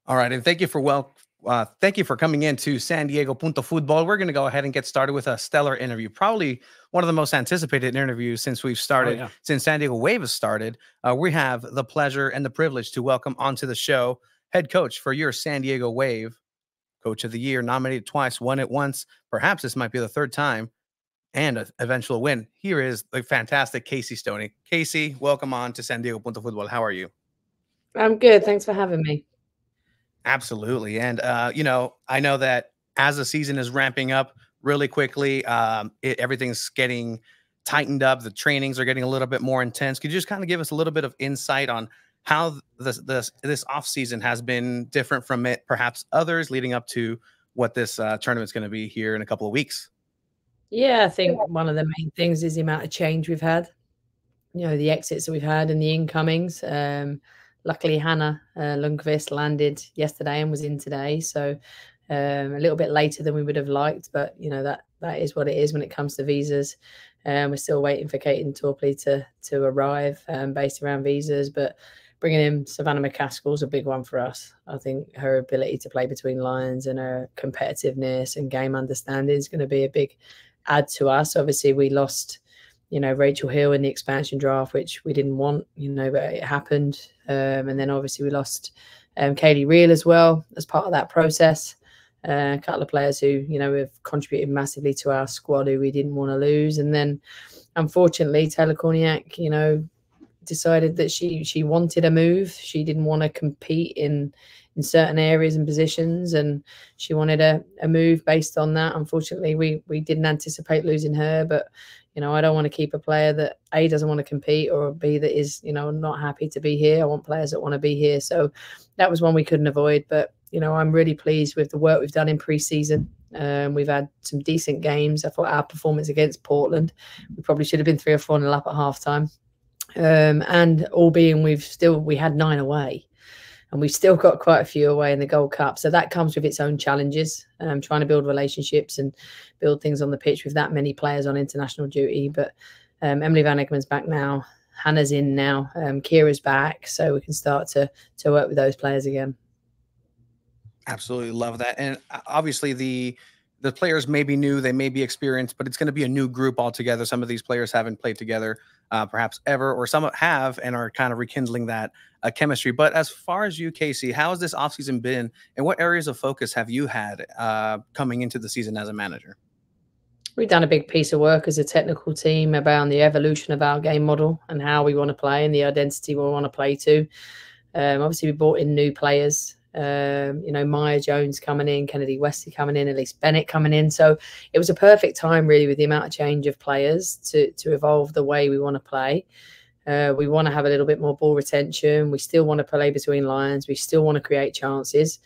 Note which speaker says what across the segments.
Speaker 1: All right, and thank you for coming in to SanDiego.Fútbol. We're going to go ahead and get started with a stellar interview, probably one of the most anticipated interviews since we've
Speaker 2: Oh
Speaker 1: started,
Speaker 2: yeah.
Speaker 1: since San Diego Wave has started. We have the pleasure and the privilege to welcome onto the show head coach for your San Diego Wave, Coach of the Year, nominated twice, won it once. Perhaps this might be the third time, and an eventual win. Here is the fantastic Casey Stoney. Casey, welcome on to SanDiego.Fútbol. How are you?
Speaker 3: I'm good. Thanks for having me.
Speaker 1: Absolutely. And, I know that as the season is ramping up really quickly, everything's getting tightened up. The trainings are getting a little bit more intense. Could you just kind of give us a little bit of insight on how this off season has been different from it, perhaps others leading up to what this tournament's going to be here in a couple of weeks?
Speaker 3: Yeah, I think one of the main things is the amount of change we've had. The exits that we've had and the incomings. Luckily, Hannah Lundqvist landed yesterday and was in today, so a little bit later than we would have liked. But that is what it is when it comes to visas. We're still waiting for Kate and Torpley to arrive, based around visas. But bringing in Savannah McCaskill is a big one for us. I think her ability to play between lines and her competitiveness and game understanding is going to be a big add to us. Obviously, we lost Rachel Hill in the expansion draft, which we didn't want, but it happened. And then obviously we lost Kaylee Reel as well as part of that process. A couple of players who, have contributed massively to our squad who we didn't want to lose. And then, unfortunately, Taylor Korniak, decided that she wanted a move. She didn't want to compete in certain areas and positions, and she wanted a move based on that. Unfortunately, we didn't anticipate losing her, but I don't want to keep a player that A, doesn't want to compete, or B, that is not happy to be here. I want players that want to be here. So that was one we couldn't avoid. But I'm really pleased with the work we've done in pre-season. We've had some decent games. I thought our performance against Portland, we probably should have been 3 or 4 0 up at halftime. And albeit we had 9 away, and we've still got quite a few away in the Gold Cup. So that comes with its own challenges, trying to build relationships and build things on the pitch with that many players on international duty. But Emily Van Eggeman's back now. Hannah's in now. Kira's back. So we can start to work with those players again.
Speaker 1: Absolutely love that. And obviously the players may be new, they may be experienced, but it's going to be a new group altogether. Some of these players haven't played together perhaps ever, or some have and are kind of rekindling that chemistry. But as far as you, Casey, how has this offseason been, and what areas of focus have you had coming into the season as a manager?
Speaker 3: We've done a big piece of work as a technical team about the evolution of our game model and how we want to play and the identity we want to play to. Obviously, we brought in new players. Maya Jones coming in, Kennedy Wesley coming in, Elise Bennett coming in. So it was a perfect time, really, with the amount of change of players to evolve the way we want to play. We want to have a little bit more ball retention. We still want to play between lines. We still want to create chances.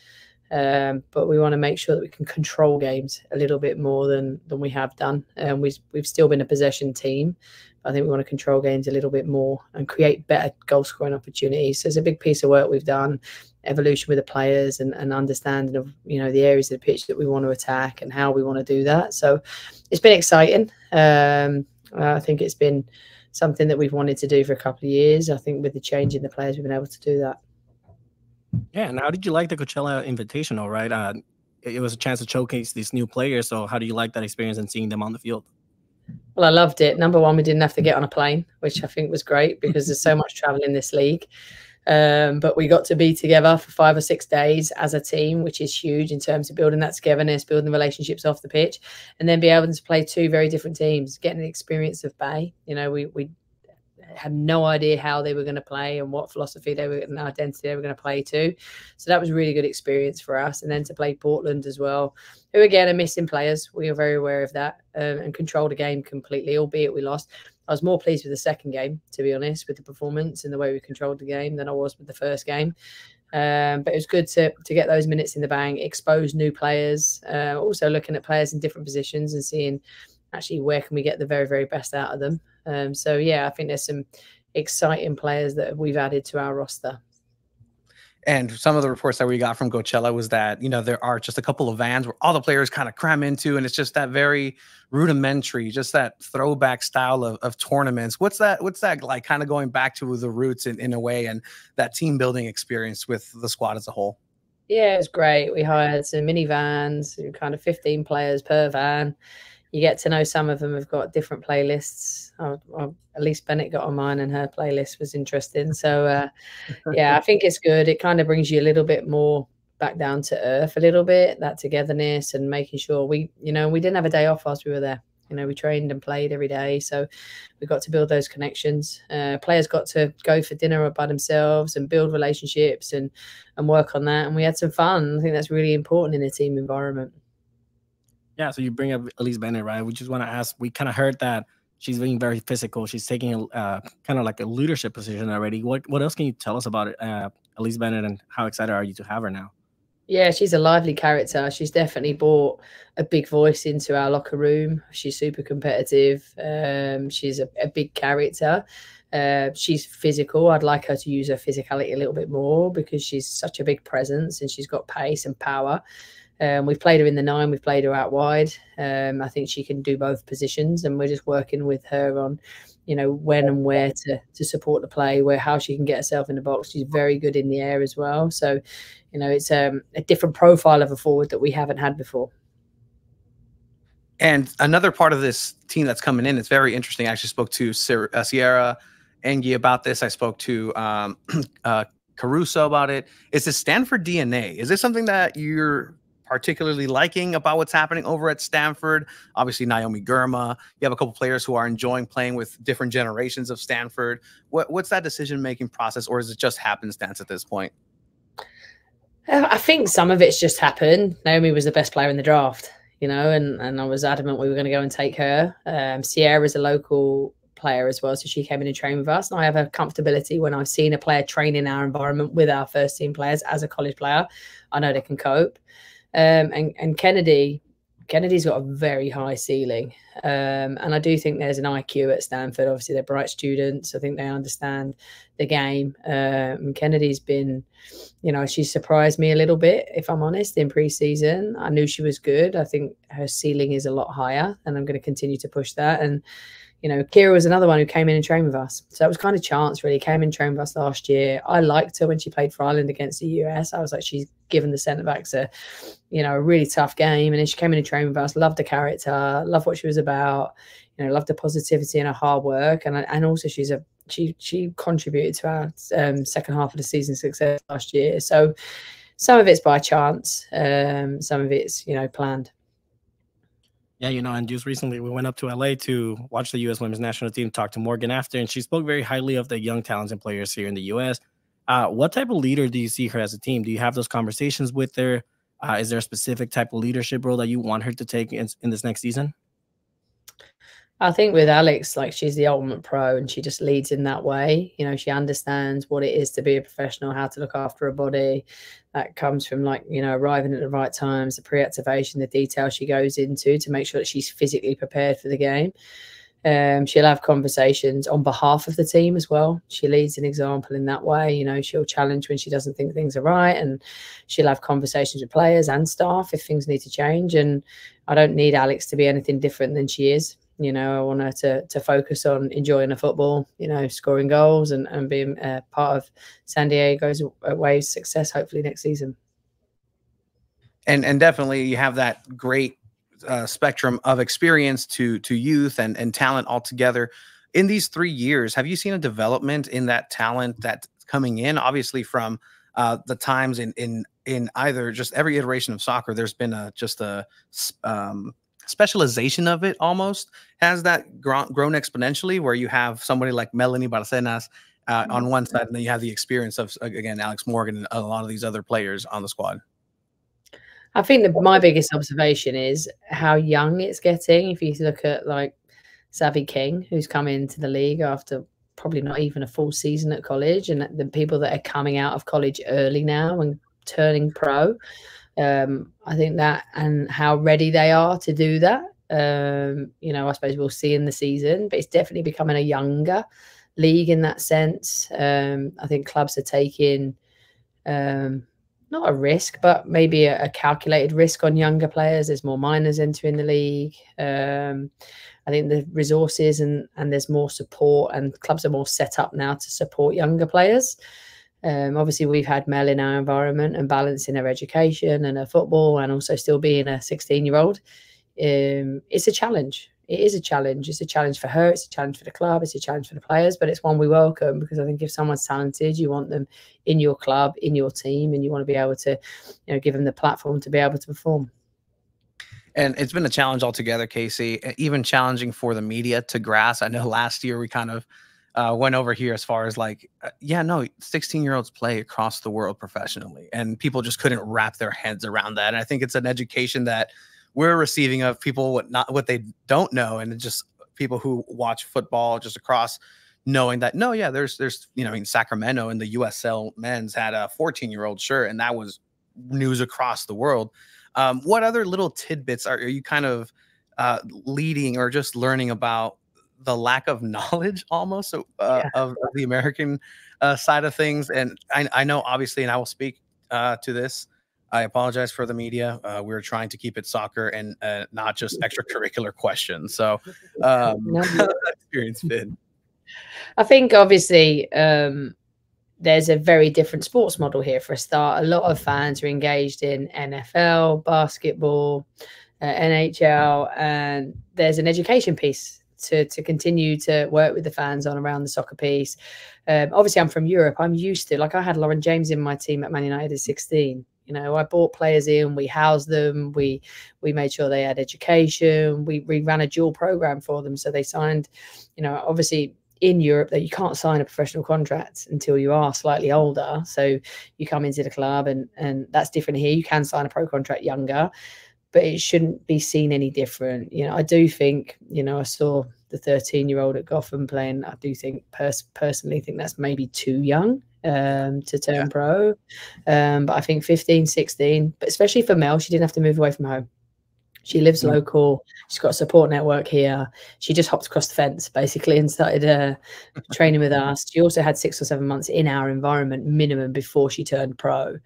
Speaker 3: But we want to make sure that we can control games a little bit more than we have done. We've still been a possession team. I think we want to control games a little bit more and create better goal scoring opportunities. So it's a big piece of work we've done, evolution with the players and understanding of the areas of the pitch that we want to attack and how we want to do that. So it's been exciting. I think it's been something that we've wanted to do for a couple of years. I think with the change in the players, we've been able to do that.
Speaker 2: Yeah. And how did you like the Coachella Invitational, right? It was a chance to showcase these new players. So how do you like that experience and seeing them on the field?
Speaker 3: Well, I loved it. Number one, we didn't have to get on a plane, which I think was great because there's so much travel in this league. But we got to be together for 5 or 6 days as a team, which is huge in terms of building that togetherness, building relationships off the pitch, and then be able to play 2 very different teams, getting the experience of Bay. We had no idea how they were going to play and what philosophy they were and identity they were going to play to. So that was a really good experience for us. And then to play Portland as well, who again are missing players. We are very aware of that, and controlled the game completely, albeit we lost. I was more pleased with the second game, to be honest, with the performance and the way we controlled the game than I was with the first game. But it was good to get those minutes in the bank, expose new players, also looking at players in different positions and seeing actually where can we get the very, very best out of them. So, yeah, I think there's some exciting players that we've added to our roster.
Speaker 1: And some of the reports that we got from Coachella was that, there are just a couple of vans where all the players kind of cram into, and it's just that very rudimentary, just that throwback style of tournaments. What's that like, kind of going back to the roots in a way, and that team building experience with the squad as a whole?
Speaker 3: Yeah, it was great. We hired some minivans, kind of 15 players per van. You get to know some of them have got different playlists. At least Bennett got on mine, and her playlist was interesting. So, yeah, I think it's good. It kind of brings you a little bit more back down to earth, a little bit, that togetherness, and making sure we didn't have a day off whilst we were there. We trained and played every day. So we got to build those connections. Players got to go for dinner by themselves and build relationships and work on that. And we had some fun. I think that's really important in a team environment.
Speaker 2: Yeah, so you bring up Elise Bennett, right? We just want to ask, we kind of heard that she's being very physical. She's taking a kind of like a leadership position already. What else can you tell us about it, Elise Bennett, and how excited are you to have her now?
Speaker 3: Yeah, she's a lively character. She's definitely brought a big voice into our locker room. She's super competitive. She's a big character. She's physical. I'd like her to use her physicality a little bit more because she's such a big presence and she's got pace and power. We've played her in the 9. We've played her out wide. I think she can do both positions, and we're just working with her on, when and where to support the play, how she can get herself in the box. She's very good in the air as well. So, it's a different profile of a forward that we haven't had before.
Speaker 1: And another part of this team that's coming in, it's very interesting. I actually spoke to Sierra Engie about this. I spoke to Caruso about it. It's the Stanford DNA. Is this something that you're particularly liking about what's happening over at Stanford? Obviously, Naomi Girma. You have a couple players who are enjoying playing with different generations of Stanford. What's that decision-making process, or is it just happenstance at this point?
Speaker 3: I think some of it's just happened. Naomi was the best player in the draft, and I was adamant we were going to go and take her. Sierra's a local player as well, so she came in and trained with us. And I have a comfortability when I've seen a player train in our environment with our first team players as a college player. I know they can cope. And Kennedy's got a very high ceiling. And I do think there's an IQ at Stanford. Obviously, they're bright students. I think they understand the game. And Kennedy's been, she surprised me a little bit, if I'm honest, in preseason. I knew she was good. I think her ceiling is a lot higher, and I'm going to continue to push that. And, Kira was another one who came in and trained with us. So it was kind of chance, really. Came in and trained with us last year. I liked her when she played for Ireland against the US. I was like, she's given the centre-backs a really tough game. And then she came in and trained with us, loved the character, loved what she was about, loved the positivity and her hard work. And also she contributed to our second half of the season success last year. So some of it's by chance. Some of it's, planned.
Speaker 2: Yeah, and just recently we went up to LA to watch the U.S. women's national team, talk to Morgan after, and she spoke very highly of the young talents and players here in the U.S. What type of leader do you see her as a team? Do you have those conversations with her? Is there a specific type of leadership role that you want her to take in this next season?
Speaker 3: I think with Alex, she's the ultimate pro, and she just leads in that way. She understands what it is to be a professional, how to look after her body. That comes from arriving at the right times, the pre-activation, the detail she goes into to make sure that she's physically prepared for the game. She'll have conversations on behalf of the team as well. She leads an example in that way. She'll challenge when she doesn't think things are right, and she'll have conversations with players and staff if things need to change. And I don't need Alex to be anything different than she is. I want her to focus on enjoying the football, scoring goals and being part of San Diego's Waves success, hopefully next season.
Speaker 1: And definitely you have that great spectrum of experience to youth and talent altogether. In these 3 years, have you seen a development in that talent that's coming in? Obviously from the times in either just every iteration of soccer, there's been a specialization of it almost. Has that grown exponentially where you have somebody like Melanie Barcenas on one side, and then you have the experience of, again, Alex Morgan and a lot of these other players on the squad?
Speaker 3: I think that my biggest observation is how young it's getting. If you look at Savvy King, who's come into the league after probably not even a full season at college, and the people that are coming out of college early now and turning pro, I think that, and how ready they are to do that, I suppose we'll see in the season, but it's definitely becoming a younger league in that sense. I think clubs are taking not a risk, but maybe a calculated risk on younger players. There's more minors entering the league. I think the resources and there's more support, and clubs are more set up now to support younger players. Obviously, we've had Mel in our environment and balancing her education and her football, and also still being a 16-year-old. It's a challenge. It is a challenge. It's a challenge for her. It's a challenge for the club. It's a challenge for the players, but it's one we welcome, because I think if someone's talented, you want them in your club, in your team, and you want to be able to, give them the platform to be able to perform.
Speaker 1: And it's been a challenge altogether, Casey, even challenging for the media to grasp. I know last year we kind of went over here as far as like, 16-year-olds play across the world professionally, and people just couldn't wrap their heads around that. And I think it's an education that we're receiving of people what they don't know, and just people who watch football just across, knowing that there's in Sacramento in the USL men's had a 14-year-old shirt, and that was news across the world. What other little tidbits are you kind of leading or just learning about the lack of knowledge almost of the American side of things? And I know, obviously, and I will speak to this, I apologize for the media. We're trying to keep it soccer and not just extracurricular questions. So experience been.
Speaker 3: I think, obviously, there's a very different sports model here. For a start, a lot of fans are engaged in NFL, basketball, NHL, and there's an education piece to continue to work with the fans on around the soccer piece. Obviously, I'm from Europe. I'm used to, like, I had Lauren James in my team at Man United at 16. I brought players in, we housed them, we made sure they had education, we ran a dual program for them. So they signed, obviously in Europe, that you can't sign a professional contract until you are slightly older. So you come into the club, and that's different here. You can sign a pro contract younger, but it shouldn't be seen any different. I do think, I saw the 13-year-old at Gotham playing. I do think personally think that's maybe too young to turn pro. But I think 15, 16, but especially for Mel, she didn't have to move away from home. She lives local. She's got a support network here. She just hopped across the fence, basically, and started training with us. She also had 6 or 7 months in our environment minimum before she turned pro.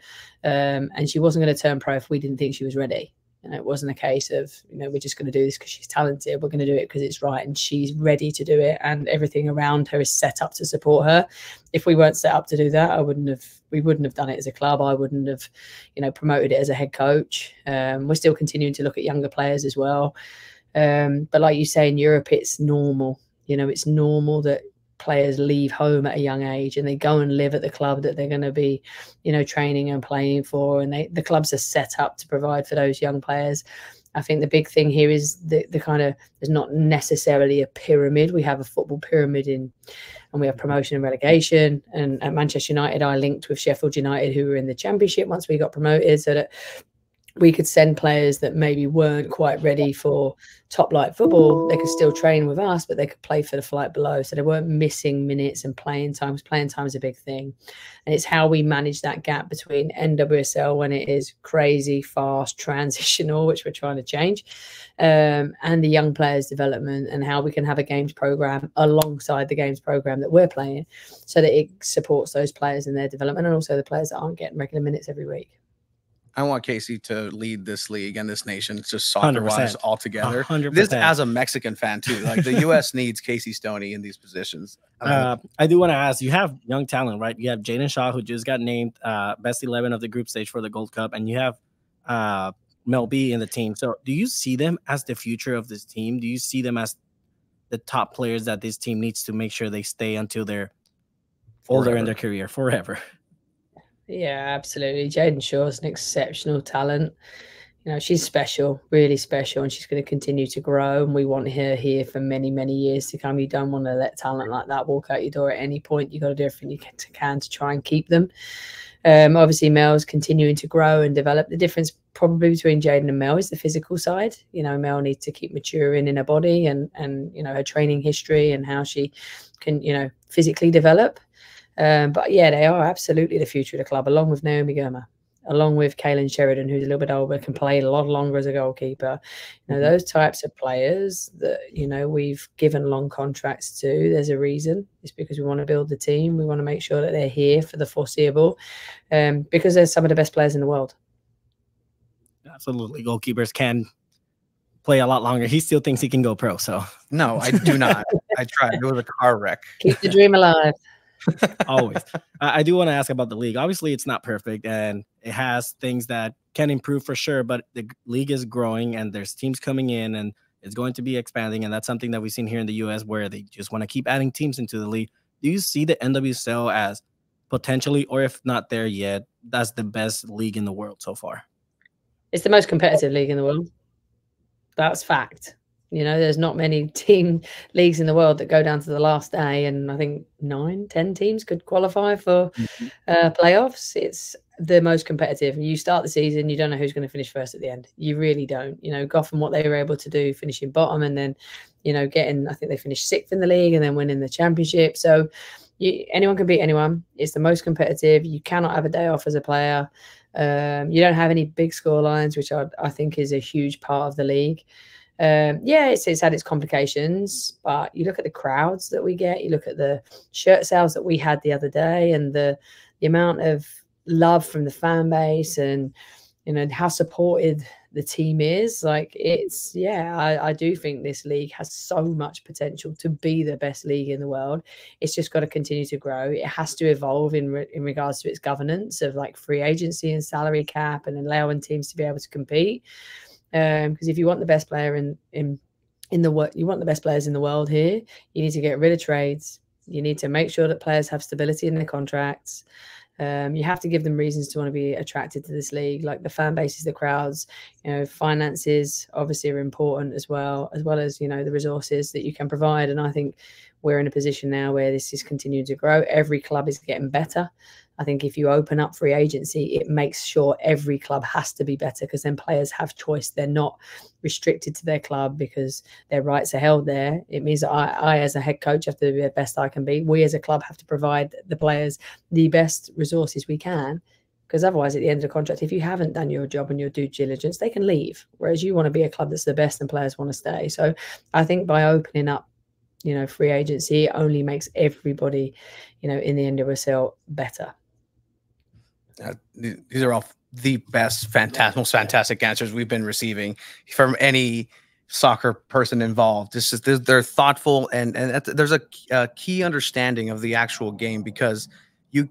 Speaker 3: And she wasn't going to turn pro if we didn't think she was ready. It wasn't a case of, we're just going to do this because she's talented. We're going to do it because it's right, and she's ready to do it, and everything around her is set up to support her. If we weren't set up to do that, we wouldn't have done it as a club. I wouldn't have, promoted it as a head coach. We're still continuing to look at younger players as well. But like you say, in Europe, it's normal. It's normal that players leave home at a young age and they go and live at the club that they're going to be, training and playing for. And the clubs are set up to provide for those young players. I think the big thing here is the kind of, there's not necessarily a pyramid. We have a football pyramid and we have promotion and relegation. And at Manchester United, I linked with Sheffield United, who were in the Championship once we got promoted, so that we could send players that maybe weren't quite ready for top flight football. They could still train with us, but they could play for the flight below. So they weren't missing minutes and playing time. Playing time is a big thing. And it's how we manage that gap between NWSL, when it is crazy, fast, transitional, which we're trying to change, and the young players' development, and how we can have a games program alongside the games program that we're playing, so that it supports those players in their development, and also the players that aren't getting regular minutes every week.
Speaker 1: I want Casey to lead this league and this nation, just soccer-wise, altogether.
Speaker 2: 100%.
Speaker 1: This, as a Mexican fan too, like the U.S. needs Casey Stoney in these positions.
Speaker 2: I do want to ask, you have young talent, right? You have Jaden Shaw, who just got named best 11 of the group stage for the Gold Cup, and you have Mel B in the team. So do you see them as the future of this team? Do you see them as the top players that this team needs to make sure they stay until they're older in their career, forever?
Speaker 3: Yeah, absolutely. Jaden Shaw's an exceptional talent. She's special, really special, and she's going to continue to grow. And we want her here for many, many years to come. You don't want to let talent like that walk out your door at any point. You've got to do everything you can to try and keep them. Obviously, Mel's continuing to grow and develop. The difference probably between Jaden and Mel is the physical side. Mel needs to keep maturing in her body and her training history and how she can, physically develop. But yeah, they are absolutely the future of the club, along with Naomi Gurma, along with Kaylin Sheridan, who's a little bit older, can play a lot longer as a goalkeeper. Those types of players that, we've given long contracts to, there's a reason. It's because we want to build the team. We want to make sure that they're here for the foreseeable, because they're some of the best players in the world.
Speaker 2: Absolutely. Goalkeepers can play a lot longer. He still thinks he can go pro. So
Speaker 1: no, I do not. I tried. It was a car wreck.
Speaker 3: Keep the dream alive.
Speaker 2: Always. I do want to ask about the league. Obviously, it's not perfect and it has things that can improve for sure, but the league is growing and there's teams coming in and it's going to be expanding. And that's something that we've seen here in the US where they just want to keep adding teams into the league. Do you see the NWSL as potentially, or if not there yet, that's the best league in the world so far?
Speaker 3: It's the most competitive league in the world. That's fact. You know, there's not many team leagues in the world that go down to the last day, and I think 9, 10 teams could qualify for playoffs. It's the most competitive. You start the season, you don't know who's going to finish first at the end. You really don't. You know, Gotham, what they were able to do, finishing bottom, and then, you know, I think they finished 6th in the league and then winning the championship. So anyone can beat anyone. It's the most competitive. You cannot have a day off as a player. You don't have any big score lines, which I think is a huge part of the league. Yeah, it's had its complications, but you look at the crowds that we get, you look at the shirt sales that we had the other day, and the amount of love from the fan base, and you know how supported the team is. Like, I do think this league has so much potential to be the best league in the world. It's just got to continue to grow. It has to evolve in regards to its governance of like free agency and salary cap, and allowing teams to be able to compete. Because if you want the best player in the world, you want the best players in the world here, you need to get rid of trades. You need to make sure that players have stability in their contracts. You have to give them reasons to want to be attracted to this league, like the fan bases, the crowds. You know, finances obviously are important as well as, you know, the resources that you can provide. And I think we're in a position now where this is continuing to grow. Every club is getting better. I think if you open up free agency, it makes sure every club has to be better, because then players have choice. They're not restricted to their club because their rights are held there. It means that I as a head coach, have to be the best I can be. We as a club have to provide the players the best resources we can, because otherwise at the end of the contract, if you haven't done your job and your due diligence, they can leave. Whereas you want to be a club that's the best and players want to stay. So I think by opening up, you know, free agency, it only makes everybody, you know, in the NWSL better.
Speaker 1: These are all the best, most fantastic answers we've been receiving from any soccer person involved. They're thoughtful, and there's a key understanding of the actual game, because you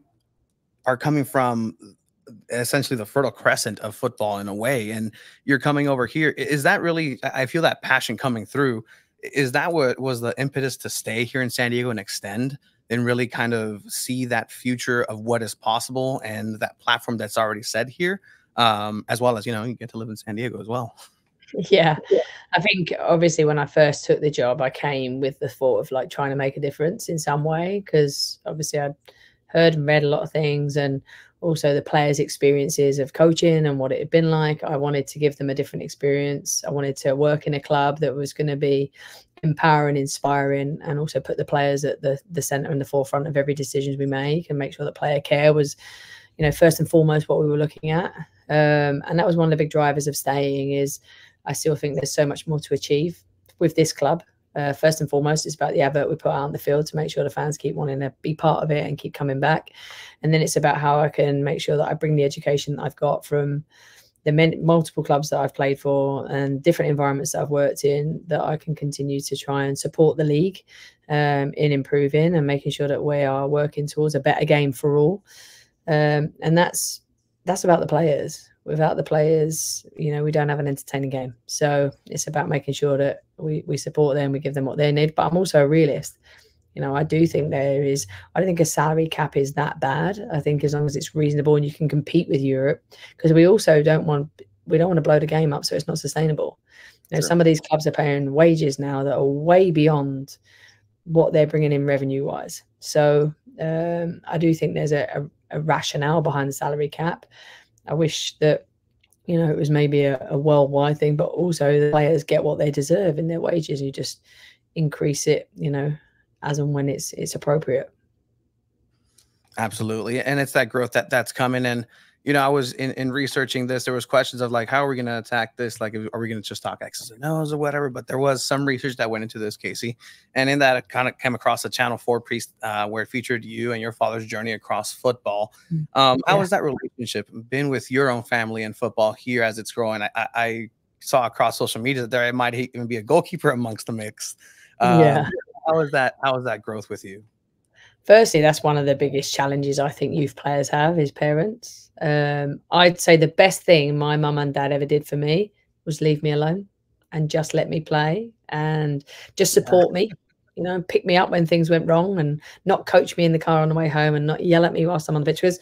Speaker 1: are coming from essentially the Fertile Crescent of football in a way, and you're coming over here. Is that really? I feel that passion coming through. Is that what was the impetus to stay here in San Diego and extend, and really kind of see that future of what is possible and that platform that's already set here, as well as, you know, you get to live in San Diego as well?
Speaker 3: Yeah, I think obviously when I first took the job, I came with the thought of like trying to make a difference in some way, because obviously I'd heard and read a lot of things, and also the players' experiences of coaching and what it had been like. I wanted to give them a different experience. I wanted to work in a club that was going to be empowering, inspiring, and also put the players at the center and the forefront of every decision we make, and make sure that player care was, you know, first and foremost what we were looking at. And that was one of the big drivers of staying. Is I still think there's so much more to achieve with this club. First and foremost, it's about the advert we put out on the field to make sure the fans keep wanting to be part of it and keep coming back. And then it's about how I can make sure that I bring the education that I've got from the multiple clubs that I've played for and different environments that I've worked in, that I can continue to try and support the league in improving and making sure that we are working towards a better game for all. And that's about the players. Without the players, you know, we don't have an entertaining game. So it's about making sure that we support them, we give them what they need. But I'm also a realist. You know, I do think I don't think a salary cap is that bad. I think as long as it's reasonable and you can compete with Europe, because we also don't want to blow the game up so it's not sustainable. You know, some of these clubs are paying wages now that are way beyond what they're bringing in revenue wise. So I do think there's a rationale behind the salary cap. I wish that, you know, it was maybe a worldwide thing, but also the players get what they deserve in their wages. You just increase it, you know, as and when it's appropriate.
Speaker 1: Absolutely. And it's that growth that's coming. And, you know, I was in researching this, there was questions of like, how are we going to attack this? Like, are we going to just talk X's and O's or whatever? But there was some research that went into this, Casey. And in that, it kind of came across the Channel 4 piece where it featured you and your father's journey across football. How has that relationship been with your own family and football here as it's growing? I saw across social media that there might even be a goalkeeper amongst the mix. How is that growth with you?
Speaker 3: Firstly, that's one of the biggest challenges I think youth players have is parents. I'd say the best thing my mum and dad ever did for me was leave me alone and just let me play and just support me, you know, pick me up when things went wrong and not coach me in the car on the way home and not yell at me whilst I'm on the pitch. Because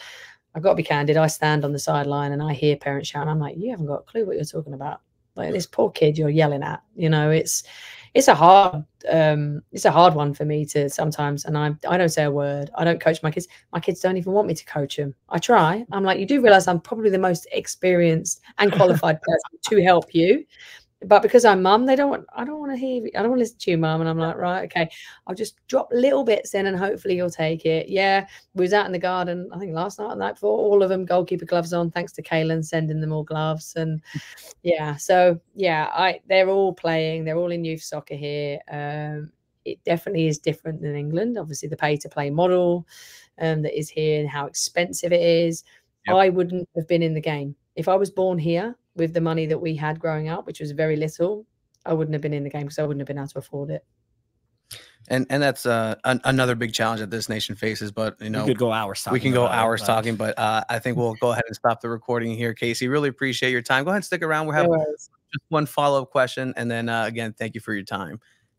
Speaker 3: I've got to be candid, I stand on the sideline and I hear parents shouting. I'm like, you haven't got a clue what you're talking about. Like this poor kid you're yelling at, you know, it's a hard one for me to sometimes, and I don't say a word. I don't coach my kids. My kids don't even want me to coach them. I try. I'm like, you do realize I'm probably the most experienced and qualified person to help you. But because I'm mum, I don't want to hear you. I don't want to listen to you, mum. And I'm like, right, okay, I'll just drop little bits in and hopefully you'll take it. Yeah, we was out in the garden, I think last night and the night before, all of them goalkeeper gloves on, thanks to Kaylin sending them all gloves. And yeah, so yeah, they're all playing, they're all in youth soccer here. It definitely is different than England. Obviously, the pay-to-play model that is here and how expensive it is. Yep. I wouldn't have been in the game. If I was born here with the money that we had growing up, which was very little, I wouldn't have been in the game because I wouldn't have been able to afford it.
Speaker 1: And that's another big challenge that this nation faces. But you know,
Speaker 2: we could go hours talking.
Speaker 1: We can go hours talking, but I think we'll go ahead and stop the recording here. Casey, really appreciate your time. Go ahead and stick around. We'll have just one follow-up question, and then again, thank you for your time.